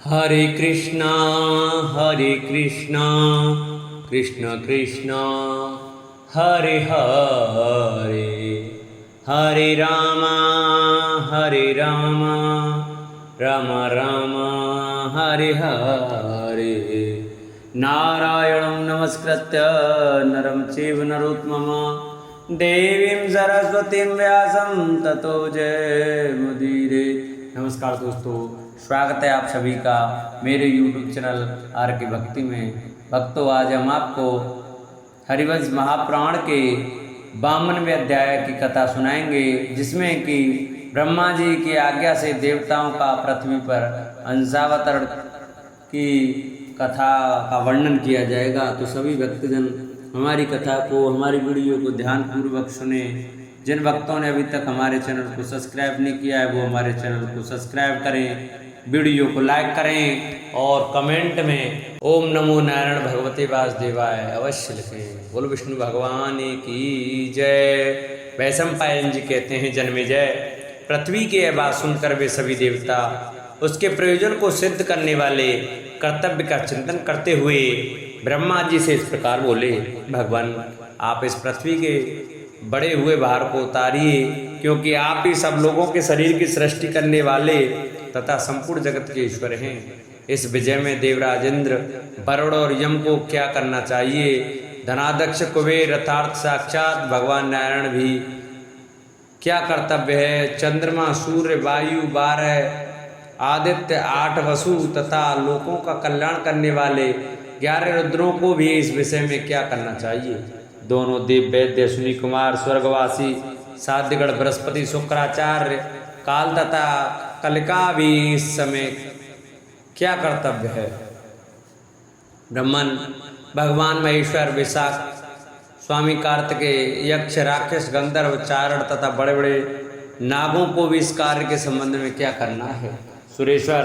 हरे कृष्णा कृष्ण कृष्णा हरे हरे, हरे रामा राम राम हरे हरे। नारायणं नमस्कृत्य नरं चैव नरोत्तमं देवीं सरस्वतीं व्यासं ततो जयमुदीरये। नमस्कार दोस्तों, स्वागत है आप सभी का मेरे YouTube चैनल आर के भक्ति में। भक्तों, आज हम आपको हरिवंश महापुराण के 52वें अध्याय की कथा सुनाएंगे, जिसमें कि ब्रह्मा जी की आज्ञा से देवताओं का पृथ्वी पर अंशावतरण की कथा का वर्णन किया जाएगा। तो सभी भक्तजन हमारी कथा को, हमारी वीडियो को ध्यानपूर्वक सुने। जिन भक्तों ने अभी तक हमारे चैनल को सब्सक्राइब नहीं किया है, वो हमारे चैनल को सब्सक्राइब करें, वीडियो को लाइक करें और कमेंट में ओम नमो नारायण भगवते वासुदेवाय अवश्य लिखें। बोल विष्णु भगवान की जय। वैशंपायन जी कहते हैं, जन्मेजय, पृथ्वी की यह बात सुनकर वे सभी देवता उसके प्रयोजन को सिद्ध करने वाले कर्तव्य का चिंतन करते हुए ब्रह्मा जी से इस प्रकार बोले, भगवान, आप इस पृथ्वी के बड़े हुए भार को उतारिए, क्योंकि आप ही सब लोगों के शरीर की सृष्टि करने वाले तथा संपूर्ण जगत के ईश्वर हैं। इस विजय में देवराज इंद्र, वरुण और यम को क्या करना चाहिए? धनाध्यक्ष कुबेर अर्थात साक्षात भगवान नारायण भी क्या कर्तव्य है? चंद्रमा, सूर्य, वायु 12, आदित्य 8, वसु तथा लोकों का कल्याण करने वाले 11 रुद्रों को भी इस विषय में क्या करना चाहिए? दोनों देव वैद्य, अश्विनी कुमार, स्वर्गवासी, साध्यगण, बृहस्पति, शुक्राचार्य, काल तथा कलिका भी इस समय क्या कर्तव्य है? ब्रह्मन, भगवान महेश्वर, विशाख, स्वामी कार्तिकेय, यक्ष, राक्षस, गंधर्व, चारण तथा बड़े बड़े नागों को भी इस कार्य के संबंध में क्या करना है? सुरेश्वर,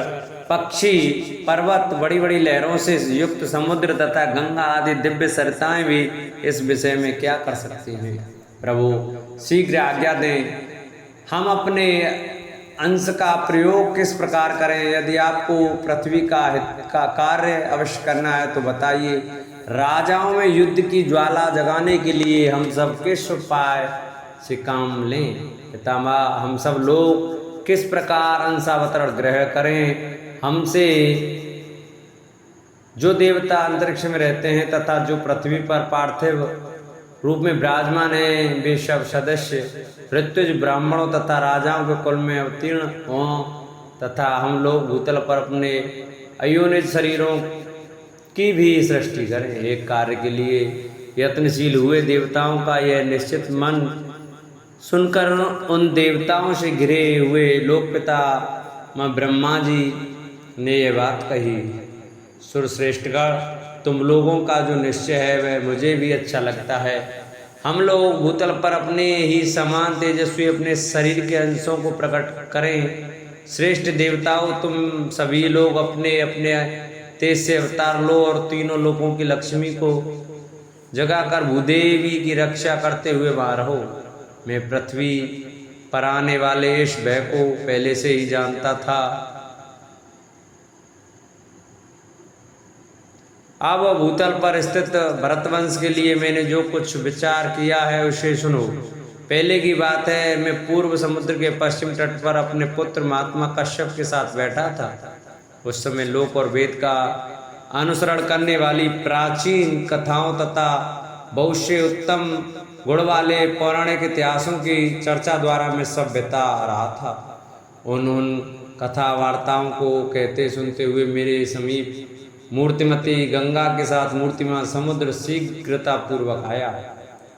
पक्षी, पर्वत, बड़ी बड़ी लहरों से युक्त समुद्र तथा गंगा आदि दिव्य सरिताएं भी इस विषय में क्या कर सकती हैं? प्रभु, शीघ्र आज्ञा दें, हम अपने अंश का प्रयोग किस प्रकार करें? यदि आपको पृथ्वी का कार्य अवश्य करना है तो बताइए। राजाओं में युद्ध की ज्वाला जगाने के लिए हम सब किस उपाय से काम लें? पितामह, हम सब लोग किस प्रकार अंशावतरण ग्रह करें? हमसे जो देवता अंतरिक्ष में रहते हैं तथा जो पृथ्वी पर पार्थिव रूप में विराजमान हैं, वे सब सदस्य ऋत्विज, ब्राह्मणों तथा राजाओं के कुल में अवतीर्ण हों तथा हम लोग भूतल पर अपने अयोनिज शरीरों की भी सृष्टि करें। एक कार्य के लिए यत्नशील हुए देवताओं का यह निश्चित मन सुनकर उन देवताओं से घिरे हुए लोकपिता माँ ब्रह्मा जी ने यह बात कही, सुरश्रेष्ठगण, तुम लोगों का जो निश्चय है वह मुझे भी अच्छा लगता है। हम लोग भूतल पर अपने ही समान तेजस्वी अपने शरीर के अंशों को प्रकट करें। श्रेष्ठ देवताओं, तुम सभी लोग अपने अपने तेज से अवतार लो और तीनों लोगों की लक्ष्मी को जगाकर भूदेवी की रक्षा करते हुए वहां रहो। मैं पृथ्वी पर आने वाले इस भय को पहले से ही जानता था। अब भूतल पर स्थित भरतवंश के लिए मैंने जो कुछ विचार किया है उसे सुनो। पहले की बात है, मैं पूर्व समुद्र के पश्चिम तट पर अपने पुत्र महात्मा कश्यप के साथ बैठा था। उस समय लोक और वेद का अनुसरण करने वाली प्राचीन कथाओं तथा बहुत से उत्तम गुण वाले पौराणिक इतिहासों की चर्चा द्वारा मैं सब बिता रहा था। उन कथा वार्ताओं को कहते सुनते हुए मेरे समीप मूर्तिमती गंगा के साथ मूर्तिमान समुद्र शीघ्रता पूर्वक आया।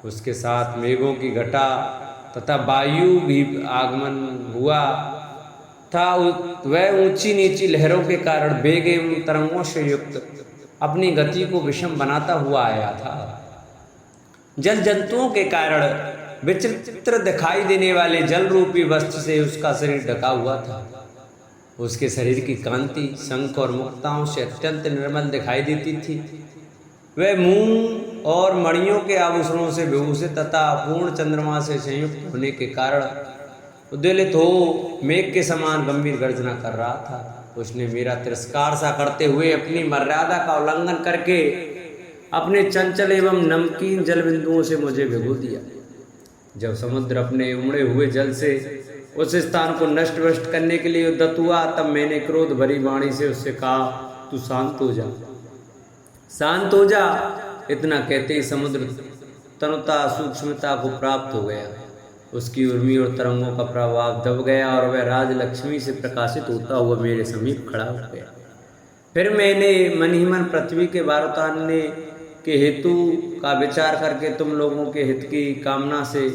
उसके साथ मेघों की घटा तथा वायु भी आगमन हुआ था। वह ऊंची नीची लहरों के कारण वेग एवं तरंगों से युक्त अपनी गति को विषम बनाता हुआ आया था। जल जंतुओं के कारण विचित्र दिखाई देने वाले जल रूपी वस्त्र से उसका शरीर ढका हुआ था। उसके शरीर की कांति शंख और मुक्ताओं से अत्यंत निर्मल दिखाई देती थी। वह मूंग और मणियों के आभूषणों से विभूषित तथा पूर्ण चंद्रमा से संयुक्त होने के कारण उद्वेलित हो मेघ के समान गंभीर गर्जना कर रहा था। उसने मेरा तिरस्कार सा करते हुए अपनी मर्यादा का उल्लंघन करके अपने चंचल एवं नमकीन जल बिंदुओं से मुझे भिगो दिया। जब समुद्र अपने उमड़े हुए जल से उस स्थान को नष्ट भ्रष्ट करने के लिए उद्यत हुआ, तब मैंने क्रोध भरी वाणी से उससे कहा, तू शांत हो जा, शांत हो जा। इतना कहते ही समुद्र तनुता सूक्ष्मता को प्राप्त हो गया। उसकी उर्मी और तरंगों का प्रभाव दब गया और वह राजलक्ष्मी से प्रकाशित होता हुआ मेरे समीप खड़ा हो गया। फिर मैंने मन ही मन पृथ्वी के वारुतान्य के हेतु का विचार करके तुम लोगों के हित की कामना से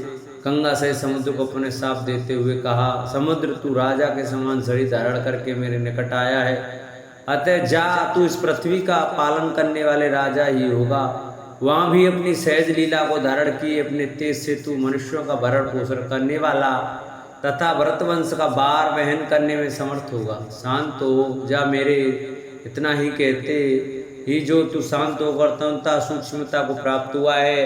गंगा से समुद्र को अपने साफ देते हुए कहा, समुद्र तू राजा के समान छड़ी धारण करके मेरे निकट आया है, अतः जा, तू इस पृथ्वी का पालन करने वाले राजा ही होगा। वहाँ भी अपनी सहज लीला को धारण किए अपने तेज से तू मनुष्यों का भरण पोषण करने वाला तथा भरतवंश का भार वहन करने में समर्थ होगा। शांत हो जा मेरे, इतना ही कहते ही जो तू शांत होकर तनुता सूक्ष्मता को प्राप्त हुआ है,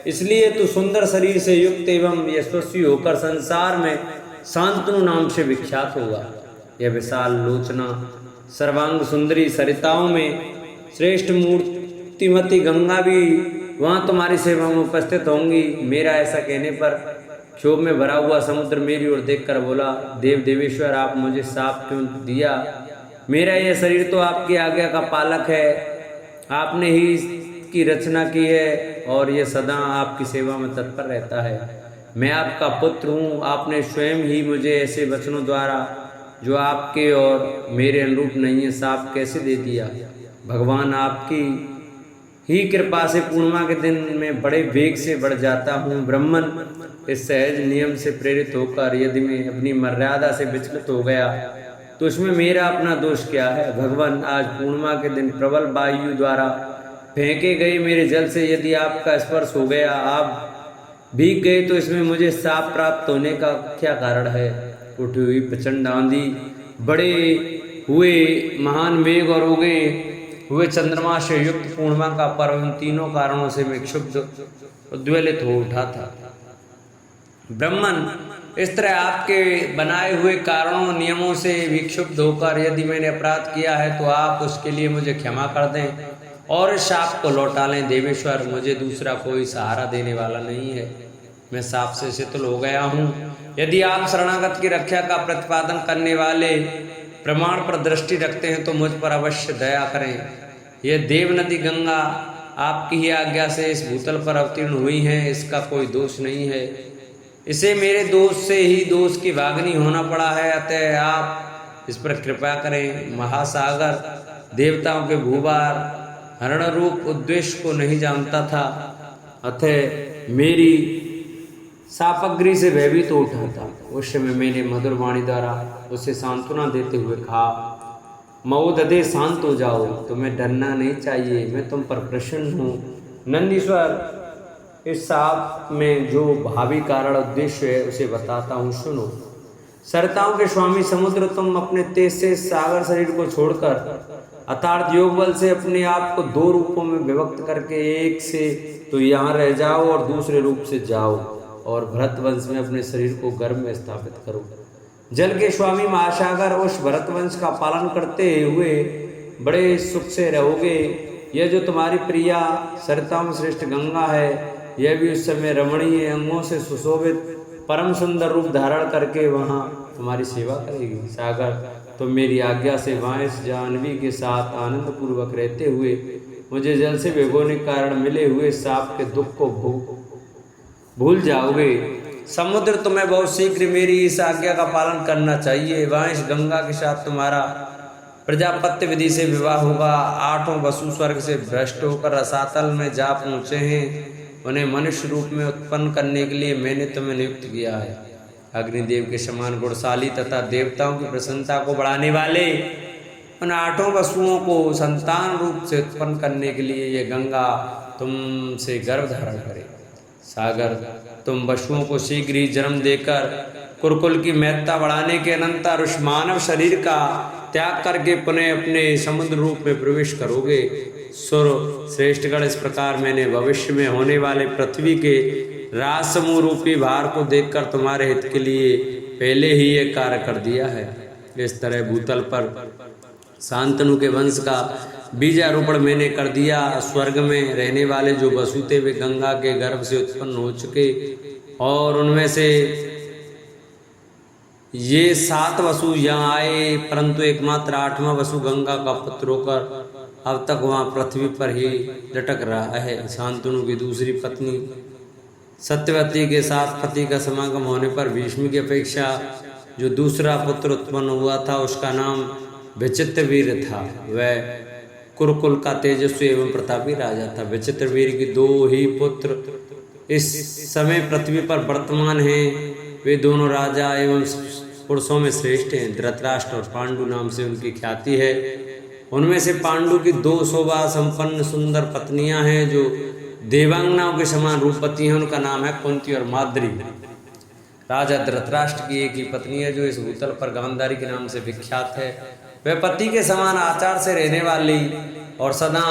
इसलिए तू सुंदर शरीर से युक्त एवं यशस्वी होकर संसार में शांतनु नाम से विख्यात होगा। यह विशाल लोचना सर्वांग सुंदरी सरिताओं में श्रेष्ठ मूर्तिमती गंगा भी वहाँ तुम्हारी सेवा में उपस्थित होंगी। मेरा ऐसा कहने पर क्षोभ में भरा हुआ समुद्र मेरी ओर देखकर बोला, देव देवेश्वर, आप मुझे साप क्यों दिया? मेरा यह शरीर तो आपकी आज्ञा का पालक है, आपने ही इसकी रचना की है और यह सदा आपकी सेवा में तत्पर रहता है। मैं आपका पुत्र हूँ, आपने स्वयं ही मुझे ऐसे वचनों द्वारा जो आपके और मेरे अनुरूप नहीं है साप कैसे दे दिया? भगवान, आपकी ही कृपा से पूर्णिमा के दिन में बड़े वेग से बढ़ जाता हूँ। ब्रह्मन, इस सहज नियम से प्रेरित होकर यदि मैं अपनी मर्यादा से विचलित हो गया तो इसमें मेरा अपना दोष क्या है? भगवान, आज पूर्णिमा के दिन प्रबल वायु द्वारा फेंके गए मेरे जल से यदि आपका स्पर्श हो गया, आप भीग गए, तो इसमें मुझे साप प्राप्त होने का क्या कारण है? उठी हुई प्रचंड आंधी, बड़े हुए महान मेघ और उगे हुए चंद्रमा से युक्त पूर्णिमा का पर्व, इन तीनों कारणों से मैं क्षुब्ध उद्वेलित हो उठा था। ब्रह्मन, इस तरह आपके बनाए हुए कारणों नियमों से विक्षुब्ध होकर यदि मैंने अपराध किया है तो आप उसके लिए मुझे क्षमा कर दें और इस शाप को लौटा लें। देवेश्वर, मुझे दूसरा कोई सहारा देने वाला नहीं है, मैं साप से शिथिल हो गया हूँ। यदि आप शरणागत की रक्षा का प्रतिपादन करने वाले प्रमाण पर दृष्टि रखते हैं तो मुझ पर अवश्य दया करें। यह देव नदी गंगा आपकी ही आज्ञा से इस भूतल पर अवतीर्ण हुई है, इसका कोई दोष नहीं है, इसे मेरे दोष से ही दोष की भागनी होना पड़ा है, अतः आप इस पर कृपा करें। महासागर देवताओं के भूभार हरण रूप उद्देश्य को नहीं जानता था, अतः मेरी सापग्री से भयभीत हो उठा था। उस समय मैंने मधुर वाणी द्वारा उसे सांत्वना देते हुए कहा, महोदय, शांत हो जाओ, तुम्हें डरना नहीं चाहिए, मैं तुम पर प्रसन्न हूँ। नंदीश्वर, इस साप में जो भावी कारण उद्देश्य है उसे बताता हूँ, सुनो। सरिताओं के स्वामी समुद्र, तुम अपने तेज से सागर शरीर को छोड़कर अर्थात योग बल से अपने आप को दो रूपों में विभक्त करके एक से तो यहाँ रह जाओ और दूसरे रूप से जाओ और भरतवंश में अपने शरीर को गर्भ में स्थापित करो। जल के स्वामी महासागर, उस भरतवंश का पालन करते हुए बड़े सुख से रहोगे। यह जो तुम्हारी प्रिया सरिताओं श्रेष्ठ गंगा है, यह भी उस समय रमणीय अंगों से सुशोभित परम सुंदर रूप धारण करके वहाँ तुम्हारी सेवा करेगी। सागर, तुम मेरी आज्ञा से वहाँ इस जाह्नवी के साथ आनंद पूर्वक रहते हुए मुझे जल से भिगोने के कारण मिले हुए साप के दुख को भूल जाओगे। समुद्र, तुम्हें बहुत शीघ्र मेरी इस आज्ञा का पालन करना चाहिए। वहाँ इस गंगा के साथ तुम्हारा प्रजापत्य विधि से विवाह होगा। 8 वसु स्वर्ग से भ्रष्ट होकर रसातल में जा पहुँचे हैं, उन्हें मनुष्य रूप में उत्पन्न करने के लिए मैंने तुम्हें नियुक्त किया है। अग्निदेव के समान गुणशाली तथा देवताओं की प्रसन्नता को बढ़ाने वाले उन 8 वसुओं को संतान रूप से उत्पन्न करने के लिए यह गंगा तुमसे गर्भ धारण करे। सागर, तुम वसुओं को शीघ्र ही जन्म देकर कुरकुल की महत्ता बढ़ाने के अनंतर उस मानव शरीर का त्याग करके पुनः अपने समुद्र रूप में प्रवेश करोगे। सुर श्रेष्ठगण, इस प्रकार मैंने भविष्य में होने वाले पृथ्वी के राज समूह रूपी भार को देखकर तुम्हारे हित के लिए पहले ही ये कार्य कर दिया है। इस तरह भूतल पर शांतनु के वंश का बीजारोपण मैंने कर दिया। स्वर्ग में रहने वाले जो वसु थे वे गंगा के गर्भ से उत्पन्न हो चुके और उनमें से ये 7 वसु यहाँ आए, परंतु एकमात्र 8वां वसु गंगा का पुत्र होकर अब तक वहाँ पृथ्वी पर ही लटक रहा है। शांतनु की दूसरी पत्नी सत्यवती के साथ पति का समागम होने पर भीष्म की अपेक्षा जो दूसरा पुत्र उत्पन्न हुआ था उसका नाम विचित्रवीर था। वह कुरुकुल का तेजस्वी एवं प्रतापी राजा था। विचित्रवीर की 2 ही पुत्र इस समय पृथ्वी पर वर्तमान हैं। वे दोनों राजा एवं पुरुषों में श्रेष्ठ हैं। धृतराष्ट्र और पांडु नाम से उनकी ख्याति है। उनमें से पांडु की 2 शोभा संपन्न सुंदर पत्नियां हैं जो देवांगनाओं के समान रूपवती हैं। उनका नाम है कुंती और माद्री। राजा धृतराष्ट्र की एक ही पत्नी है जो इस भूतल पर गांधारी के नाम से विख्यात है। वह पति के समान आचार से रहने वाली और सदा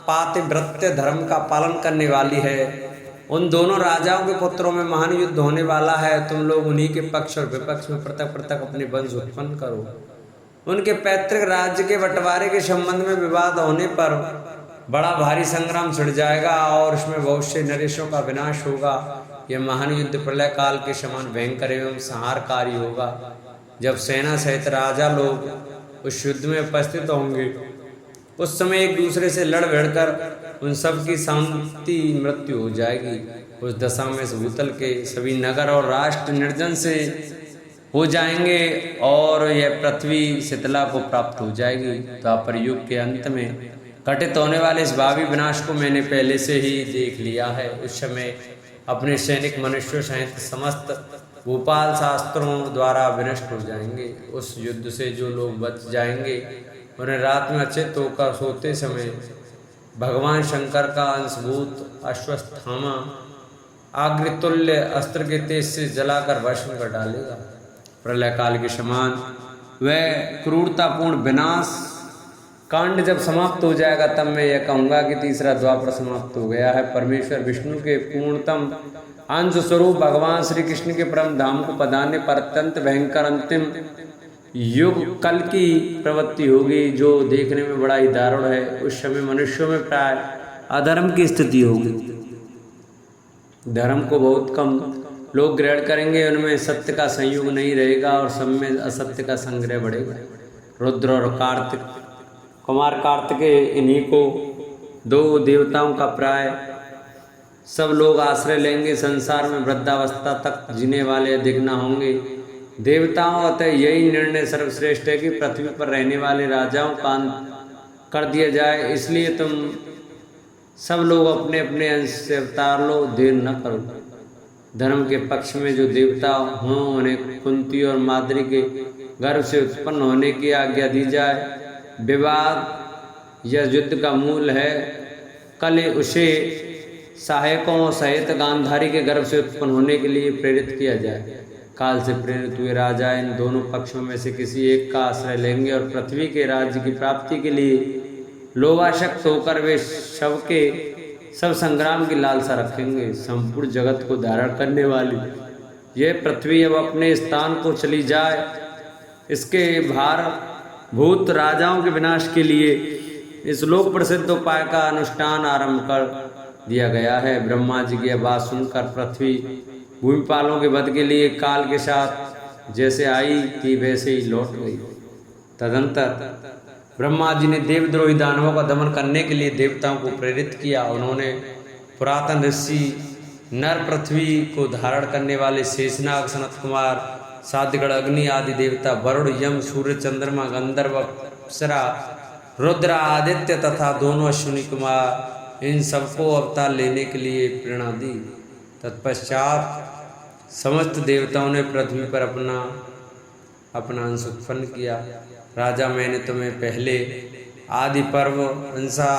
पातिव्रत्य धर्म का पालन करने वाली है। उन दोनों राजाओं के पुत्रों में महान युद्ध होने वाला है। तुम लोग उन्हीं के पक्ष और विपक्ष में पृथक पृथक अपने वंश उत्पन्न करो। उनके पैतृक राज्य के बंटवारे के संबंध में विवाद होने पर बड़ा भारी संग्राम छिड़ जाएगा और उसमें बहुत से नरेशों का विनाश होगा। यह महान युद्ध प्रलय काल के समान भयंकर एवं संहारकारी होगा। जब सेना सहित राजा लोग उस युद्ध में उपस्थित होंगे उस समय एक दूसरे से लड़ भिड़कर उन सब की शांति मृत्यु हो जाएगी। उस दशा में इस भूतल के सभी नगर और राष्ट्र निर्जन से हो जाएंगे और यह पृथ्वी शीतला को प्राप्त हो जाएगी। द्वापर युग के अंत में घटित होने वाले इस भावी विनाश को मैंने पहले से ही देख लिया है। उस समय अपने सैनिक मनुष्यों सहित समस्त भूपाल शास्त्रों द्वारा विनष्ट हो जाएंगे। उस युद्ध से जो लोग बच जाएंगे उन्हें रात में अचेत होकर सोते समय भगवान शंकर का अंशभूत अश्वत्थामा आग्नितुल्य अस्त्र के तेज से जलाकर भस्म कर डालेगा। प्रलय काल के समान वह क्रूरतापूर्ण विनाश कांड जब समाप्त हो जाएगा तब मैं यह कहूँगा कि तीसरा द्वापर समाप्त हो गया है। परमेश्वर विष्णु के पूर्णतम अंश स्वरूप भगवान श्री कृष्ण के परम धाम को पधारने पर अत्यंत भयंकर अंतिम युग कल की प्रवृत्ति होगी जो देखने में बड़ा ही दारुण है। उस समय मनुष्यों में प्राय अधर्म की स्थिति होगी। धर्म को बहुत कम लोग ग्रहण करेंगे। उनमें सत्य का संयोग नहीं रहेगा और सब में असत्य का संग्रह बढ़ेगा। रुद्र और कार्तिक कुमार कार्तिकेय इन्हीं को 2 देवताओं का प्राय सब लोग आश्रय लेंगे। संसार में वृद्धावस्था तक जीने वाले अधिक न होंगे। देवताओं अतः यही निर्णय सर्वश्रेष्ठ है कि पृथ्वी पर रहने वाले राजाओं का अंत कर दिया जाए। इसलिए तुम सब लोग अपने अपने अंश से अवतार लो, देर न करो। धर्म के पक्ष में जो देवता हों उन्हें कुंती और माद्री के गर्भ से उत्पन्न होने की आज्ञा दी जाए। विवाद यह युद्ध का मूल है। कल उसे सहायकों सहित गांधारी के गर्भ से उत्पन्न होने के लिए प्रेरित किया जाए। काल से प्रेरित हुए राजा इन दोनों पक्षों में से किसी एक का आश्रय लेंगे और पृथ्वी के राज्य की प्राप्ति के लिए लोभाशक्त होकर वे सब संग्राम की लालसा रखेंगे। संपूर्ण जगत को धारण करने वाली यह पृथ्वी अब अपने स्थान को चली जाए। इसके भार भूत राजाओं के विनाश के लिए इस लोक प्रसिद्ध उपाय का अनुष्ठान आरंभ कर दिया गया है। ब्रह्मा जी की बात सुनकर पृथ्वी भूमिपालों के वध के लिए काल के साथ जैसे आई थी वैसे ही लौट गई। तदंतर ब्रह्मा जी ने देवद्रोही दानवों का दमन करने के लिए देवताओं को प्रेरित किया। उन्होंने पुरातन ऋषि नर पृथ्वी को धारण करने वाले शेषनाग सनत कुमार साध्यगण अग्नि आदि देवता वरुण यम सूर्य चंद्रमा गंधर्व अप्सरा रुद्र आदित्य तथा दोनों अश्विनी कुमार इन सबको अवतार लेने के लिए प्रेरणा दी। तत्पश्चात समस्त देवताओं ने पृथ्वी पर अपना अंश उत्पन्न किया। राजा मैंने तुम्हें पहले आदि पर्व अंसा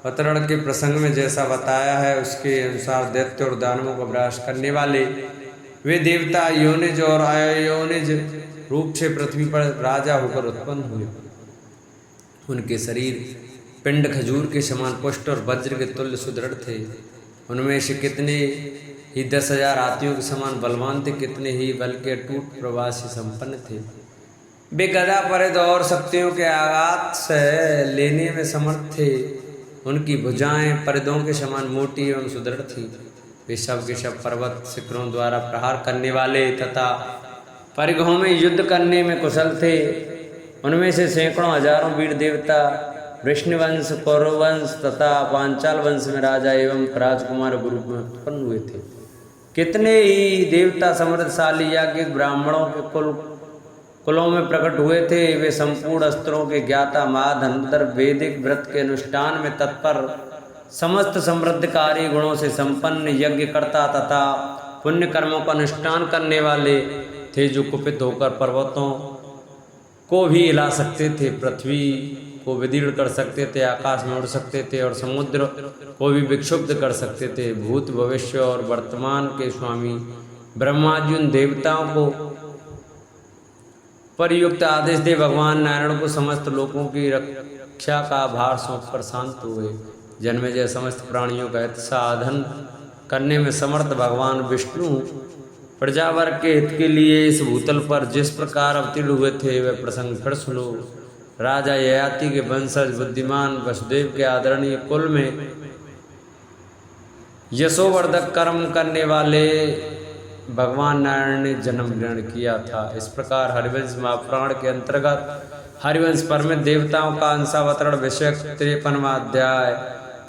अवतरण के प्रसंग में जैसा बताया है उसके अनुसार दैत्य और दानवों का विनाश करने वाले वे देवता योनिज और अयोनिज रूप से पृथ्वी पर राजा होकर उत्पन्न हुए। उनके शरीर पिंड खजूर के समान पुष्ट और वज्र के तुल्य सुदृढ़ थे। उनमें से कितने ही 10,000 हाथियों के समान बलवान थे, कितने ही बल के अटूट प्रवाह से संपन्न थे। वे गदा परिध और शक्तियों के आघात से लेने में समर्थ थे। उनकी भुजाएं परिधों के समान मोटी एवं सुदृढ़ थी। वे सब के सब पर्वत शिखरों द्वारा प्रहार करने वाले तथा परिघों में युद्ध करने में कुशल थे। उनमें से सैकड़ों हजारों वीर देवता वृष्णिवंश, कौरववंश तथा पांचाल वंश में राजा एवं राजकुमार के रूप में उत्पन्न हुए थे। कितने ही देवता समृद्धशाली याज्ञिक ब्राह्मणों के कुलों में प्रकट हुए थे। वे संपूर्ण अस्त्रों के ज्ञाता, महाधनुर्धर, वैदिक व्रत के अनुष्ठान में तत्पर, समस्त समृद्धकारी गुणों से संपन्न, यज्ञकर्ता तथा पुण्य कर्मों का अनुष्ठान करने वाले थे, जो कुपित होकर पर्वतों को भी हिला सकते थे, पृथ्वी को विदीर्ण कर सकते थे, आकाश में उड़ सकते थे और समुद्र को भी विक्षुब्ध कर सकते थे। भूत, भविष्य और वर्तमान के स्वामी ब्रह्मा जी उन देवताओं को परयुक्त आदेश दे भगवान नारायण को समस्त लोगों की रक्षा का भार सौंपकर शांत हुए। जन्मेजय समस्त प्राणियों का हित साधन करने में समर्थ भगवान विष्णु प्रजावर्ग के हित के लिए इस भूतल पर जिस प्रकार अवतीर्ण हुए थे, वह प्रसंग फिर सुनो। राजा ययाति के वंशज बुद्धिमान वसुदेव के आदरणीय कुल में यशोवर्धक कर्म करने वाले भगवान नारायण ने जन्म ग्रहण किया था। इस प्रकार हरिवंश महापुराण के अंतर्गत हरिवंश पर में देवताओं का अंशावतरण विषय 53वां अध्याय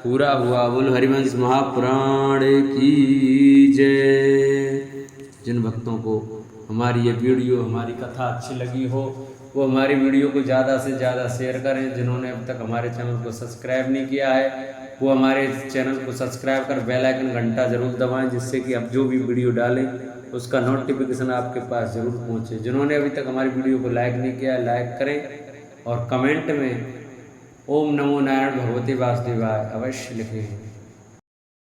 पूरा हुआ। बोल हरिवंश महापुराण की जय। जिन भक्तों को हमारी ये वीडियो, हमारी कथा अच्छी लगी हो, वो हमारी वीडियो को ज़्यादा से ज़्यादा शेयर करें। जिन्होंने अब तक हमारे चैनल को सब्सक्राइब नहीं किया है, वो हमारे चैनल को सब्सक्राइब कर बेल आइकन घंटा जरूर दबाएं, जिससे कि अब जो भी वीडियो डालें उसका नोटिफिकेशन आपके पास जरूर पहुंचे। जिन्होंने अभी तक हमारी वीडियो को लाइक नहीं किया, लाइक करें और कमेंट में ओम नमो नारायण भगवते वासुदेवाय अवश्य लिखें।